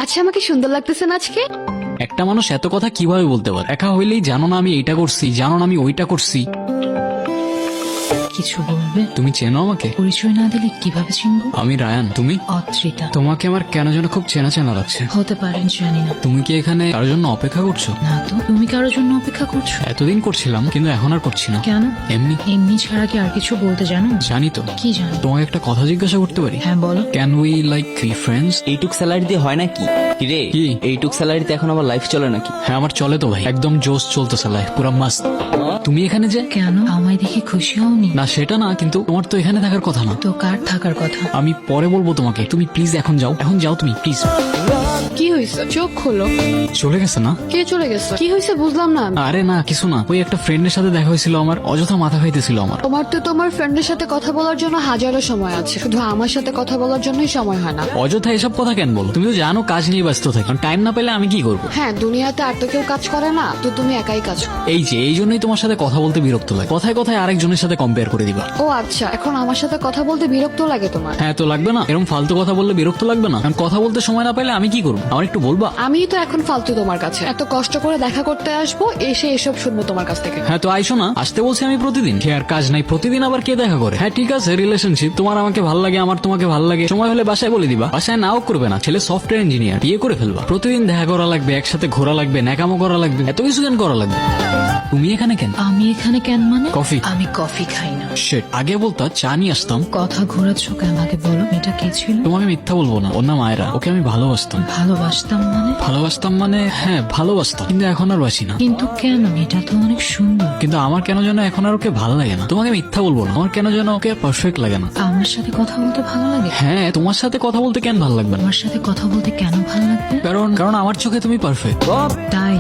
আচ্ছা আমাকে সুন্দর লাগতেছে না আজকে? একটা মানুষ এত কথা কিভাবে বলতে পারে? একা হইলেই জানো না আমি এইটা করছি, জানো না আমি ওইটা করছি। কিছু বলবে? তুমি চেনো আমাকে? পরিচয় না দিলে কিভাবে চিনবো? আমি রায়ান। তুমি? অত্রিতা। তোমাকে আমার কেন যেন খুব চেনা চেনা লাগছে। হতে পারে, জানি না। তুমি কি এখানে কারোর জন্য অপেক্ষা করছো? না তো, তুমি কারোর জন্য অপেক্ষা করছো? এতদিন করছিলাম, কিন্তু এখন আর করছি না। কেন? এমনি। এমনি ছাড়া কি আর কিছু বলতে জানো? জানি তো। কি জানো? তোমাকে একটা কথা জিজ্ঞাসা করতে পারি? হ্যাঁ বলো। Can we like be friends? এইটুক স্যালারি দিয়ে হয় নাকি? কিরে, কি? এইটুক স্যালারিতে এখন আবার লাইফ চলে নাকি? হ্যাঁ আমার চলে তো ভাই, একদম জোশ চলতেছে লাইফ, পুরা মাস্ত। তুমি এখানে যে? কেন, আমায় দেখে খুশি হওনি? না সেটা না, কিন্তু তোমার তো এখানে থাকার কথা না। তো কার থাকার কথা? আমি পরে বলবো তোমাকে, তুমি প্লিজ এখন যাও, এখন যাও তুমি প্লিজ। কি হয়েছে? চোখ খোলো। চলে গেছে না? কে চলে গেছে? কি হয়েছে বুঝলাম না আমি। আরে না কিছু না, ওই একটা ফ্রেন্ডের সাথে দেখা হয়েছিল আমার, অযথা মাথা খাইতেছিল আমার। তোমার তো তোমার ফ্রেন্ডের সাথে কথা বলার জন্য হাজারো সময় আছে, শুধু আমার সাথে কথা বলার জন্যই সময় হয় না। অযথা এসব কথা কেন বলো? তুমি তো জানো কাজ নিয়ে ব্যস্ত থাকি, টাইম না পেলে আমি কি করবো? হ্যাঁ, দুনিয়াতে আর তো কেউ কাজ করে না, তো তুমি একাই কাজ করো। এই জন্যই তোমার সাথে কথা বলতে বিরক্ত লাগে, কথায় কথায় আরেকজনের সাথে কম্পেয়ার করে দিবা। ও আচ্ছা, এখন আমার সাথে কথা বলতে বিরক্ত লাগে তোমার? হ্যাঁ তো লাগবে না? এরকম ফালতু কথা বললে বিরক্ত লাগবে না? কারণ কথা বলতে সময় না পেলে আমি কি করবো? আমার একটু বলবা? আমি তো এখন ফালতু তোমার কাছে? এত কষ্ট করে দেখা করতে আসবো, এসে এসব শুনবো তোমার কাছ থেকে? হ্যাঁ তো আইসো না, আসতে বলছি আমি প্রতিদিন। সে আর কাজ নাই, প্রতিদিন আবার কে দেখা করে? হ্যাঁ ঠিক আছে, রিলেশনশিপ, তোমার আমাকে ভাল লাগে, আমার তোমাকে ভাল লাগে, সময় হলে বাসায় বলে দিবা। বাসায় নাও করবে না, ছেলে সফটওয়্যার ইঞ্জিনিয়ার, বিয়ে করে ফেলবা। প্রতিদিন দেখা করা লাগবে, একসাথে ঘোরা লাগবে, ন্যাকামো করা লাগবে, এত কিছু কেন করা লাগবে? তুমি এখানে কেন? আমি এখানে কেন মানে? কফি। আমি কফি খাই না। শিট, আগে বলতা চা নিয়ে আসতাম। কথা ঘোরাচ্ছ কেন? আগে বলো, এটা কে ছিল? তোমাকে মিথ্যা বলবো না, ওর নাম আয়রা, ওকে আমি ভালোবাসতাম। ভালোবাসতাম মানে? ভালোবাসতাম মানে হ্যাঁ ভালোবাসতাম, কিন্তু এখন আর বাসি না। কিন্তু কেন? এটা তো অনেক সুন্দর। কিন্তু আমার কেন যেন এখন আর ওকে ভালো লাগে না। তোমাকে মিথ্যা বলবো না, আমার কেন যেন ওকে পারফেক্ট লাগে না। আমার সাথে কথা বলতে ভালো লাগে? হ্যাঁ তোমার সাথে কথা বলতে কেন ভালো লাগবে না? আমার সাথে কথা বলতে কেন ভালো লাগবে? কারণ কারণ আমার চোখে তুমি পারফেক্ট। তাই?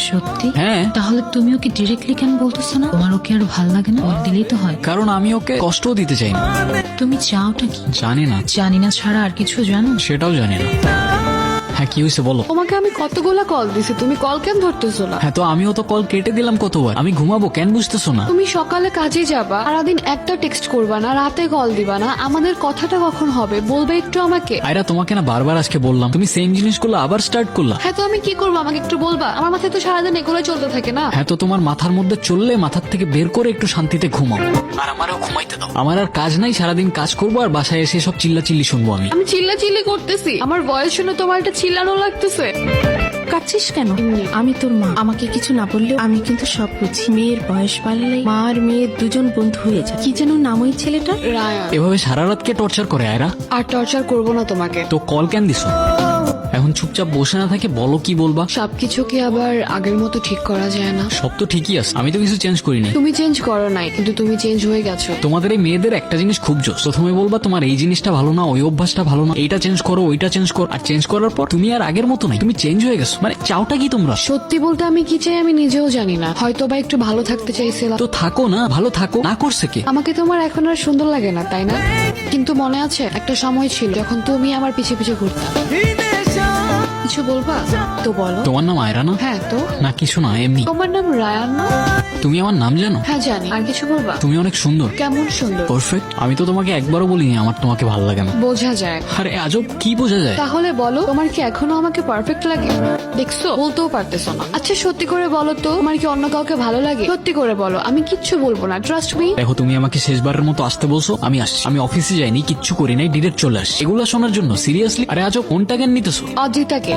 সত্যি? হ্যাঁ তাহলে তুমি ওকে ডিরেক্টলি কেন বলতেছো না? তোমার ওকে আর ভালো লাগে না? বল দিলেই তো হয়। কারণ আমি ওকে কষ্টও দিতে চাই না। তুমি চাওটা কি? জানি না। জানি না ছাড়া আর কিছু জানো? সেটাও জানি না। হ্যাঁ কি হয়েছে বলো? তোমাকে আমি কতগুলা কল দিছি, তুমি কল কেন ধরতেছো না? হ্যাঁ তো আমিও তো কল কেটে দিলাম কতবার। আমি ঘুমাবো, কেন বুঝতেছো না? তুমি সকালে কাজে যাবা, সারাদিন একটা টেক্সট করবা না, রাতে কল দিবা না, আমাদের কথাটা কখন হবে বলবে একটু আমাকে? আয়রা তোমাকে না বারবার আজকে বললাম, তুমি সেম জিনিসগুলো আবার স্টার্ট করলা। হ্যাঁ তো আমি কি করবো, আমাকে একটু বলবা? আমার মাথায় তো সারাদিন এগুলো চলতে থাকে না। হ্যাঁ তো তোমার মাথার মধ্যে চললে মাথার থেকে বের করে একটু শান্তিতে ঘুমাও, আর আমারও ঘুমাইতে দাও। আমার আর কাজ নাই, সারাদিন কাজ করবো আর বাসায় এসে সব চিল্লা চিল্লি শুনবো আমি। আমি চিল্লাচিল্লি করতেছি? আমার বয়স শুনে তোমার এটা চিল্লানো লাগতেছে? কাঁদছিস কেন? আমি তোর মা, আমাকে কিছু না বললেও আমি কিন্তু সব বুঝি। মেয়ের বয়স বাড়লে মা আর মেয়ের দুজন বন্ধু হয়ে যায়। কি যেন নাম ওই ছেলেটা? রায়ান। এভাবে সারা রাত কে টর্চার করে আয়রা? আর টর্চার করবো না তোমাকে। তো কল কেন দিছো? এখন চুপচাপ বসে না থাকে বলো কি বলবা? সবকিছু কি আবার আগের মতো ঠিক করা যায় না? সব তো ঠিকই আছে, আমি তো কিছু চেঞ্জ করিনি। তুমি চেঞ্জ করো নাই, কিন্তু তুমি চেঞ্জ হয়ে গেছো। তোমাদের এই মেয়েদের একটা জিনিস খুব জোস, প্রথমে বলবা তোমার এই জিনিসটা ভালো না, ওই অভ্যাসটা ভালো না, এইটা চেঞ্জ করো, ওইটা চেঞ্জ করো, আর চেঞ্জ করার পর তুমি আর আগের মতো নাই, তুমি চেঞ্জ হয়ে গেছো। মানে চাওটা কি তোমরা? সত্যি বলতে আমি কি চাই আমি নিজেও জানি না, হয়তো বা একটু ভালো থাকতে চাইছিলাম। তো থাকো না, ভালো থাকো, না করছে কে? আমাকে তোমার এখন আর সুন্দর লাগে না, তাই না? কিন্তু মনে আছে একটা সময় ছিল যখন তুমি আমার পিছে পিছে ঘুরতা। কিছু বলবা? তো বলো। তোমার নাম আয়রা না? হ্যাঁ তো। না কিছু না, এমনি। তোমার নাম রায়ান না? তুমি আমার নাম জানো? হ্যাঁ জানি। আর কিছু বলবা? তুমি অনেক সুন্দর। কেমন সুন্দর? পারফেক্ট। আমি তো তোমাকে একবারও বলিনি আমার তোমাকে ভালো লাগে না। বোঝা যায়। আরে আজব, কি বোঝা যায়? তাহলে বলো, তোমার কি এখনো আমাকে পারফেক্ট লাগে? দেখছো, বলতেও পারতেছো না। আচ্ছা সত্যি করে বলো তো, তোমার কি অন্য কাউকে ভালো লাগে? সত্যি করে বলো, আমি কিচ্ছু বলবো না, ট্রাস্ট মি। দেখো তুমি আমাকে শেষবারের মতো আসতে বলছো, আমি আসছি। আমি অফিসে যাইনি, কিচ্ছু করি নাই, ডিরেক্ট চলে আসছি এগুলা শোনার জন্য। সিরিয়াসলি? আরে আজব, কোনটা কেন নিতেছো? অজিতাকে।